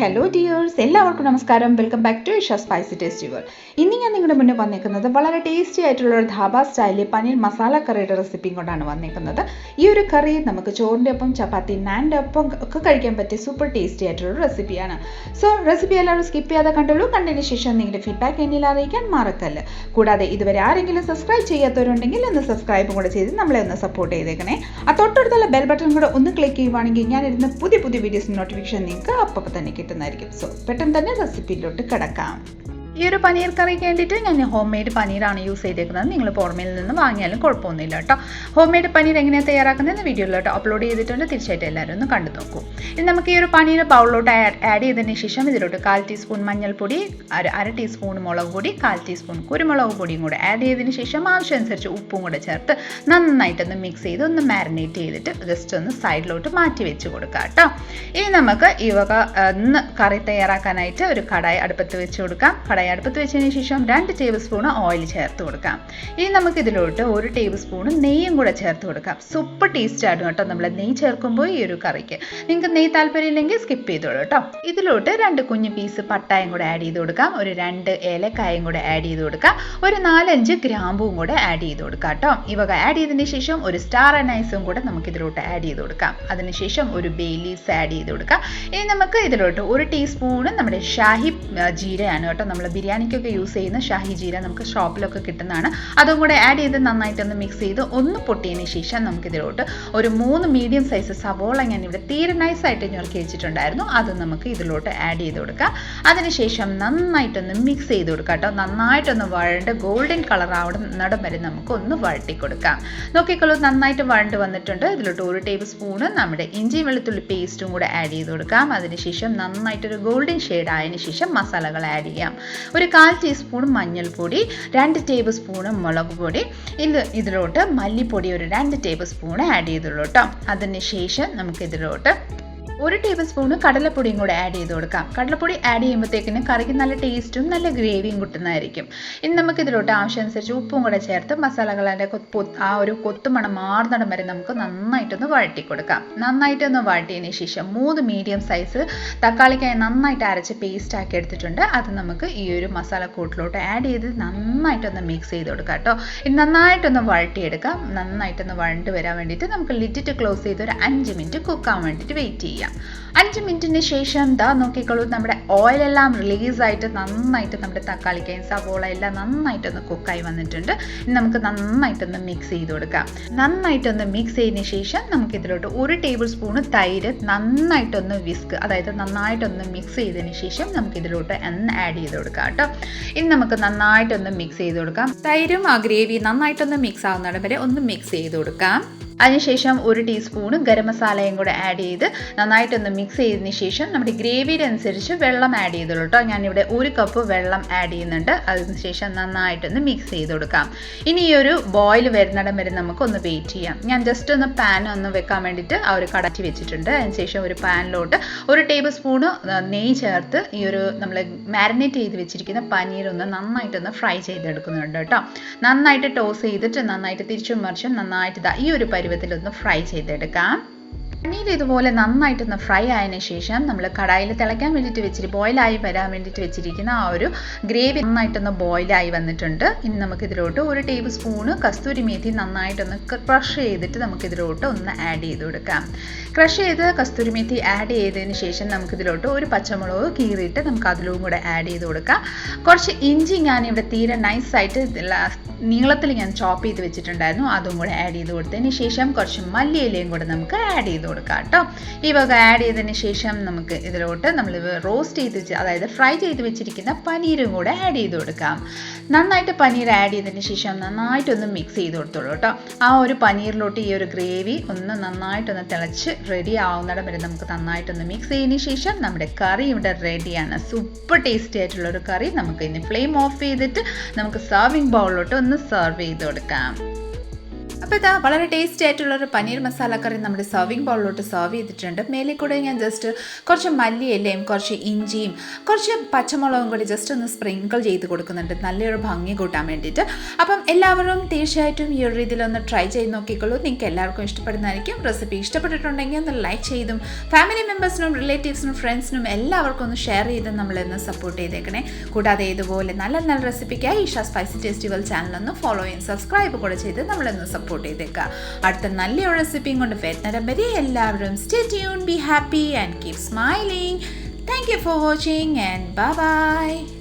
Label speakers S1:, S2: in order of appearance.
S1: Hello dears, എല്ലാവർക്കും നമസ്കാരം. Welcome back to Isha spicy tasty world. ഇന്ന് ഞാൻ നിങ്ങളുടെ മുന്നേ വന്നിരിക്കുന്നത് വളരെ ടേസ്റ്റി ആയിട്ടുള്ള ഒരു ധാബ സ്റ്റൈലിൽ പനീർ മസാല കറിയുടെ റെസിപ്പിയും കൊണ്ടാണ് വന്നിരിക്കുന്നത്. ഈ ഒരു കറി നമുക്ക് ചോറിൻ്റെ ഒപ്പം ചപ്പാത്തി നാൻ്റെ ഒപ്പം ഒക്കെ കഴിക്കാൻ പറ്റിയ സൂപ്പർ ടേസ്റ്റി ആയിട്ടുള്ള റെസിപ്പിയാണ്. സോ റെസിപ്പി എല്ലാവരും സ്കിപ്പ് ചെയ്യാതെ കണ്ടുള്ളൂ. കണ്ടതിന് ശേഷം നിങ്ങളുടെ ഫീഡ്ബാക്ക് എന്നിൽ അറിയിക്കാൻ മറക്കല്ല്. കൂടാതെ ഇതുവരെ ആരെങ്കിലും സബ്സ്ക്രൈബ് ചെയ്യാത്തവരുണ്ടെങ്കിൽ ഒന്ന് സബ്സ്ക്രൈബും കൂടെ ചെയ്ത് നമ്മളെ ഒന്ന് സപ്പോർട്ട് ചെയ്തേക്കണേ. ആ തൊട്ടടുത്തുള്ള ബെൽ ബട്ടൺ കൂടെ ഒന്ന് ക്ലിക്ക് ചെയ്യുവാണെങ്കിൽ ഞാൻ ഇരുന്ന പുതിയ വീഡിയോസിൻ്റെ നോട്ടിഫിക്കേഷൻ നിങ്ങൾക്ക് അപ്പോൾ തന്നെ കിട്ടുന്നതായിരിക്കും. സോ പെട്ടെന്ന് തന്നെ റെസിപ്പിയിലോട്ട് കിടക്കാം. ഈ ഒരു പനീർ കറിക്ക് വേണ്ടിയിട്ട് ഞാൻ ഹോം മെയ്ഡ് പനീറാണ് യൂസ് ചെയ്തേക്കുന്നത്. നിങ്ങൾ പുറമേൽ നിന്ന് വാങ്ങിയാലും കുഴപ്പമൊന്നുമില്ല കേട്ടോ. ഹോം മെയ്ഡ് പനീർ എങ്ങനെയാണ് തയ്യാറാക്കുന്നതെന്ന് വീഡിയോയിലോട്ട് അപ്ലോഡ് ചെയ്തിട്ടുണ്ട്. തീർച്ചയായിട്ടും എല്ലാവരും ഒന്ന് കണ്ടു നോക്കൂ. ഇനി നമുക്ക് ഈ ഒരു പനീർ ബൗളിലോട്ട് ആഡ് ചെയ്തതിന് ശേഷം ഇതിലോട്ട് 1/4 ടീസ്പൂൺ മഞ്ഞൾപ്പൊടി, 1/2 ടീസ്പൂൺ മുളക് പൊടി, 1/4 ടീസ്പൂൺ കുരുമുളക് പൊടിയും കൂടെ ആഡ് ചെയ്തതിന് ശേഷം ആവശ്യമനുസരിച്ച് ഉപ്പും കൂടെ ചേർത്ത് നന്നായിട്ടൊന്ന് മിക്സ് ചെയ്ത് ഒന്ന് മാരിനേറ്റ് ചെയ്തിട്ട് ജസ്റ്റ് ഒന്ന് സൈഡിലോട്ട് മാറ്റി വെച്ച് കൊടുക്കാം കേട്ടോ. ഇനി നമുക്ക് ഈ വക കറി തയ്യാറാക്കാനായിട്ട് ഒരു കടായി അടുപ്പത്ത് വെച്ച് കൊടുക്കാം. അടുപ്പത്ത് വെച്ചതിന് ശേഷം 2 ടേബിൾ സ്പൂൺ ഓയിൽ ചേർത്ത് കൊടുക്കാം. ഇനി നമുക്ക് ഇതിലോട്ട് 1 ടേബിൾ സ്പൂൺ നെയ്യും കൂടെ ചേർത്ത് കൊടുക്കാം. സൂപ്പർ ടേസ്റ്റ് ആണ് കേട്ടോ നമ്മൾ നെയ്യ് ചേർക്കുമ്പോൾ ഈ ഒരു കറിക്ക്. നിങ്ങൾക്ക് നെയ്യ് താല്പര്യമില്ലെങ്കിൽ സ്കിപ്പ് ചെയ്തോളൂ കേട്ടോ. ഇതിലോട്ട് 2 കുഞ്ഞു പീസ് പട്ടായും കൂടെ ആഡ് ചെയ്ത് കൊടുക്കാം. ഒരു 2 ഏലക്കായും കൂടെ ആഡ് ചെയ്ത് കൊടുക്കാം. ഒരു 4-5 ഗ്രാമ്പും കൂടെ ആഡ് ചെയ്ത് കൊടുക്കാം കേട്ടോ. ഇവ ആഡ് ചെയ്തതിന് ശേഷം ഒരു സ്റ്റാർ അനൈസും കൂടെ നമുക്ക് ഇതിലോട്ട് ആഡ് ചെയ്ത് കൊടുക്കാം. അതിനുശേഷം ഒരു ബേ ലീവ്സ് ആഡ് ചെയ്ത് കൊടുക്കാം. ഇനി നമുക്ക് ഇതിലോട്ട് 1 ടീസ്പൂൺ നമ്മുടെ ഷാഹി ജീരയാണ് കേട്ടോ. നമ്മൾ ബിരിയാണിക്കൊക്കെ യൂസ് ചെയ്യുന്ന ഷാഹി ജീര നമുക്ക് ഷോപ്പിലൊക്കെ കിട്ടുന്നതാണ്. അതും കൂടെ ആഡ് ചെയ്ത് നന്നായിട്ടൊന്ന് മിക്സ് ചെയ്ത് ഒന്ന് പൊട്ടിയതിന് ശേഷം നമുക്കിതിലോട്ട് ഒരു 3 മീഡിയം സൈസ് സവോള ഞാൻ ഇവിടെ തീരെ നൈസായിട്ട് ഞൊറുക്കി വെച്ചിട്ടുണ്ടായിരുന്നു. അത് നമുക്ക് ഇതിലോട്ട് ആഡ് ചെയ്ത് കൊടുക്കാം. അതിനുശേഷം നന്നായിട്ടൊന്ന് മിക്സ് ചെയ്ത് കൊടുക്കാം കേട്ടോ. നന്നായിട്ടൊന്ന് വഴണ്ട് ഗോൾഡൻ കളർ ആവുന്നിടം വരെ നമുക്ക് ഒന്ന് വഴട്ടി കൊടുക്കാം. നോക്കിക്കോളൂ, നന്നായിട്ട് വഴണ്ട് വന്നിട്ടുണ്ട്. ഇതിലോട്ട് 1 ടേബിൾ സ്പൂണ് നമ്മുടെ ഇഞ്ചി വെളുത്തുള്ളി പേസ്റ്റും കൂടെ ആഡ് ചെയ്ത് കൊടുക്കാം. അതിനുശേഷം നന്നായിട്ടൊരു ഗോൾഡൻ ഷെയ്ഡ് ആയതിനു ശേഷം മസാലകൾ ആഡ് ചെയ്യാം. ഒരു 1/4 ടീസ്പൂൺ മഞ്ഞൾപ്പൊടി, 2 ടേബിൾ സ്പൂൺ മുളക് പൊടി, ഇതിലോട്ട് മല്ലിപ്പൊടി ഒരു 2 ടേബിൾ സ്പൂൺ ആഡ് ചെയ്തുള്ളൂ കേട്ടോ. അതിനുശേഷം നമുക്കിതിലോട്ട് 1 ടേബിൾ സ്പൂണ് കടലപ്പൊടിയും കൂടെ ആഡ് ചെയ്ത് കൊടുക്കാം. കടലപ്പൊടി ആഡ് ചെയ്യുമ്പോഴത്തേക്കിന് കറിക്ക് നല്ല ടേസ്റ്റും നല്ല ഗ്രേവിയും കിട്ടുന്നതായിരിക്കും. ഇനി നമുക്കിതിലോട്ട് ആവശ്യമനുസരിച്ച് ഉപ്പും കൂടെ ചേർത്ത് മസാലകളുടെ ആ ഒരു കൊത്തുമണം മാറുന്നിടം വരെ നമുക്ക് നന്നായിട്ടൊന്ന് വഴട്ടി കൊടുക്കാം. നന്നായിട്ടൊന്ന് വഴട്ടിയതിന് ശേഷം 3 മീഡിയം സൈസ് തക്കാളിക്കായി നന്നായിട്ട് അരച്ച് പേസ്റ്റ് ആക്കി എടുത്തിട്ടുണ്ട്. അത് നമുക്ക് ഈ ഒരു മസാലക്കൂട്ടിലോട്ട് ആഡ് ചെയ്ത് നന്നായിട്ടൊന്ന് മിക്സ് ചെയ്ത് കൊടുക്കാം കേട്ടോ. ഇത് നന്നായിട്ടൊന്ന് വഴട്ടിയെടുക്കാം. നന്നായിട്ടൊന്ന് വഴണ്ട് വരാൻ വേണ്ടിയിട്ട് നമുക്ക് ലിറ്റിട്ട് ക്ലോസ് ചെയ്ത് ഒരു 5 മിനിറ്റ് കുക്കാൻ വേണ്ടിയിട്ട് വെയിറ്റ് ചെയ്യാം. 5 മിനിറ്റിന് ശേഷം നോക്കിക്കോളൂ, നമ്മുടെ ഓയിലെല്ലാം റിലീസായിട്ട് നന്നായിട്ട് നമ്മുടെ തക്കാളിക്കയും സവോള എല്ലാം നന്നായിട്ടൊന്ന് കുക്കായി വന്നിട്ടുണ്ട്. ഇനി നമുക്ക് നന്നായിട്ടൊന്ന് മിക്സ് ചെയ്ത് കൊടുക്കാം. നന്നായിട്ടൊന്ന് മിക്സ് ചെയ്തതിന് ശേഷം നമുക്ക് ഇതിലോട്ട് 1 ടേബിൾ സ്പൂണ് തൈര് നന്നായിട്ടൊന്ന് അതായത് നന്നായിട്ടൊന്ന് മിക്സ് ചെയ്തതിന് ശേഷം നമുക്ക് ഇതിലോട്ട് ആഡ് ചെയ്ത് കൊടുക്കാം കേട്ടോ. ഇനി നമുക്ക് നന്നായിട്ടൊന്ന് മിക്സ് ചെയ്ത് കൊടുക്കാം. തൈരും ആ ഗ്രേവി നന്നായിട്ടൊന്ന് മിക്സ് ആവുന്നിടം വരെ ഒന്ന് മിക്സ് ചെയ്ത് കൊടുക്കാം. അതിനുശേഷം 1 ടീസ്പൂണ് ഗരം മസാലയും കൂടെ ആഡ് ചെയ്ത് നന്നായിട്ടൊന്ന് മിക്സ് ചെയ്തതിന് ശേഷം നമ്മുടെ ഗ്രേവിയുടെ അനുസരിച്ച് വെള്ളം ആഡ് ചെയ്തോളൂ കേട്ടോ. ഞാനിവിടെ 1 കപ്പ് വെള്ളം ആഡ് ചെയ്യുന്നുണ്ട്. അതിനുശേഷം നന്നായിട്ടൊന്ന് മിക്സ് ചെയ്ത് കൊടുക്കാം. ഇനി ഈ ഒരു ബോയിൽ വരുന്നിടം വരെ നമുക്കൊന്ന് വെയിറ്റ് ചെയ്യാം. ഞാൻ ജസ്റ്റ് ഒന്ന് പാൻ ഒന്ന് വെക്കാൻ വേണ്ടിയിട്ട് ആ ഒരു കടറ്റി വെച്ചിട്ടുണ്ട്. അതിനുശേഷം ഒരു പാനിലോട്ട് 1 ടേബിൾ സ്പൂണ് നെയ്യ് ചേർത്ത് ഈ ഒരു നമ്മൾ മാരിനേറ്റ് ചെയ്ത് വെച്ചിരിക്കുന്ന പനീർ ഒന്ന് നന്നായിട്ടൊന്ന് ഫ്രൈ ചെയ്തെടുക്കുന്നുണ്ട് കേട്ടോ. നന്നായിട്ട് ടോസ് ചെയ്തിട്ട് നന്നായിട്ട് തിരിച്ചും മറിച്ചും നന്നായിട്ട് ഈ ഒരു പരുവത്തിലൊന്ന് ഫ്രൈ ചെയ്തെടുക്കാം. പനീർ ഇതുപോലെ നന്നായിട്ടൊന്ന് ഫ്രൈ ആയതിനു ശേഷം നമ്മൾ കടായിൽ തിളയ്ക്കാൻ വേണ്ടിയിട്ട് ബോയിലായി വരാൻ വേണ്ടിയിട്ട് വെച്ചിരിക്കുന്ന ആ ഒരു ഗ്രേവി നന്നായിട്ടൊന്ന് ബോയിലായി വന്നിട്ടുണ്ട്. ഇനി നമുക്കിതിലോട്ട് 1 ടേബിൾ സ്പൂണ് കസ്തൂരി മേഥി നന്നായിട്ടൊന്ന് ക്രഷ് ചെയ്തിട്ട് നമുക്കിതിലോട്ട് ഒന്ന് ആഡ് ചെയ്ത് കൊടുക്കാം. ക്രഷ് ചെയ്ത് കസ്തൂരി മേഥി ആഡ് ചെയ്തതിന് ശേഷം നമുക്കിതിലോട്ട് ഒരു പച്ചമുളക് കീറിയിട്ട് നമുക്ക് അതിലും കൂടെ ആഡ് ചെയ്ത് കൊടുക്കാം. കുറച്ച് ഇഞ്ചി ഞാനിവിടെ തീരെ നൈസായിട്ട് നീളത്തിൽ ഞാൻ ചോപ്പ് ചെയ്ത് വെച്ചിട്ടുണ്ടായിരുന്നു. അതും കൂടെ ആഡ് ചെയ്ത് കൊടുത്തതിന് ശേഷം കുറച്ച് മല്ലിയിലയും കൂടെ നമുക്ക് ആഡ് ചെയ്ത് കൊടുക്കാം കേട്ടോ. ഈ വക ആഡ് ചെയ്തതിന് ശേഷം നമുക്ക് ഇതിലോട്ട് നമ്മൾ റോസ്റ്റ് ചെയ്ത് അതായത് ഫ്രൈ ചെയ്ത് വെച്ചിരിക്കുന്ന പനീരും കൂടെ ആഡ് ചെയ്ത് കൊടുക്കാം. നന്നായിട്ട് പനീർ ആഡ് ചെയ്തതിന് ശേഷം നന്നായിട്ടൊന്ന് മിക്സ് ചെയ്ത് കൊടുത്തോളൂ കേട്ടോ. ആ ഒരു പനീറിലോട്ട് ഈ ഒരു ഗ്രേവി ഒന്ന് നന്നായിട്ടൊന്ന് തിളച്ച് റെഡി ആവുന്നിടം വരെ നമുക്ക് നന്നായിട്ടൊന്ന് മിക്സ് ചെയ്തതിന് ശേഷം നമ്മുടെ കറി ഇവിടെ റെഡിയാണ്. സൂപ്പർ ടേസ്റ്റി ആയിട്ടുള്ളൊരു കറി. നമുക്ക് ഇനി ഫ്ലെയിം ഓഫ് ചെയ്തിട്ട് നമുക്ക് സർവിങ് ബൗളിലോട്ട് ഒന്ന് സെർവ് ചെയ്ത് കൊടുക്കാം. അപ്പോൾ ഇതാ വളരെ ടേസ്റ്റി ആയിട്ടുള്ളൊരു പനീർ മസാല കറി നമ്മുടെ സർവിങ് ബൗളിലോട്ട് സെർവ് ചെയ്തിട്ടുണ്ട്. മേലെ കൂടെ ഞാൻ ജസ്റ്റ് കുറച്ച് മല്ലിയിലയും കുറച്ച് ഇഞ്ചിയും കുറച്ച് പച്ചമുളകും കൂടി ജസ്റ്റ് ഒന്ന് സ്പ്രിങ്കിൾ ചെയ്ത് കൊടുക്കുന്നുണ്ട്, നല്ലൊരു ഭംഗി കൂട്ടാൻ വേണ്ടിയിട്ട്. അപ്പം എല്ലാവരും തീർച്ചയായിട്ടും ഈ ഒരു രീതിയിലൊന്ന് ട്രൈ ചെയ്ത് നോക്കിക്കോളൂ. നിങ്ങൾക്ക് എല്ലാവർക്കും ഇഷ്ടപ്പെടുന്നതായിരിക്കും. റെസിപ്പി ഇഷ്ടപ്പെട്ടിട്ടുണ്ടെങ്കിൽ ഒന്ന് ലൈക്ക് ചെയ്തും ഫാമിലി മെമ്പേഴ്സിനും റിലേറ്റീവ്സിനും ഫ്രണ്ട്സിനും എല്ലാവർക്കും ഒന്ന് ഷെയർ ചെയ്ത് നമ്മളൊന്ന് സപ്പോർട്ട് ചെയ്തേക്കണേ. കൂടാതെ ഇതുപോലെ നല്ല നല്ല റെസിപ്പിക്കായി ഇഷ സ്പൈസി ടേസ്റ്റി വേൾഡ് ചാനലൊന്ന് ഫോളോ ചെയ്യും, സബ്സ്ക്രൈബ് കൂടെ ചെയ്ത് നമ്മളൊന്ന് സപ്പോർട്ട് ചെയ്തേക്കുക. അടുത്ത നല്ലൊരു റെസിപ്പിയും കൊണ്ട് വരുന്നേരം വരെ എല്ലാവരും stay tune, be happy and keep smiling. Thank you for watching and bye bye.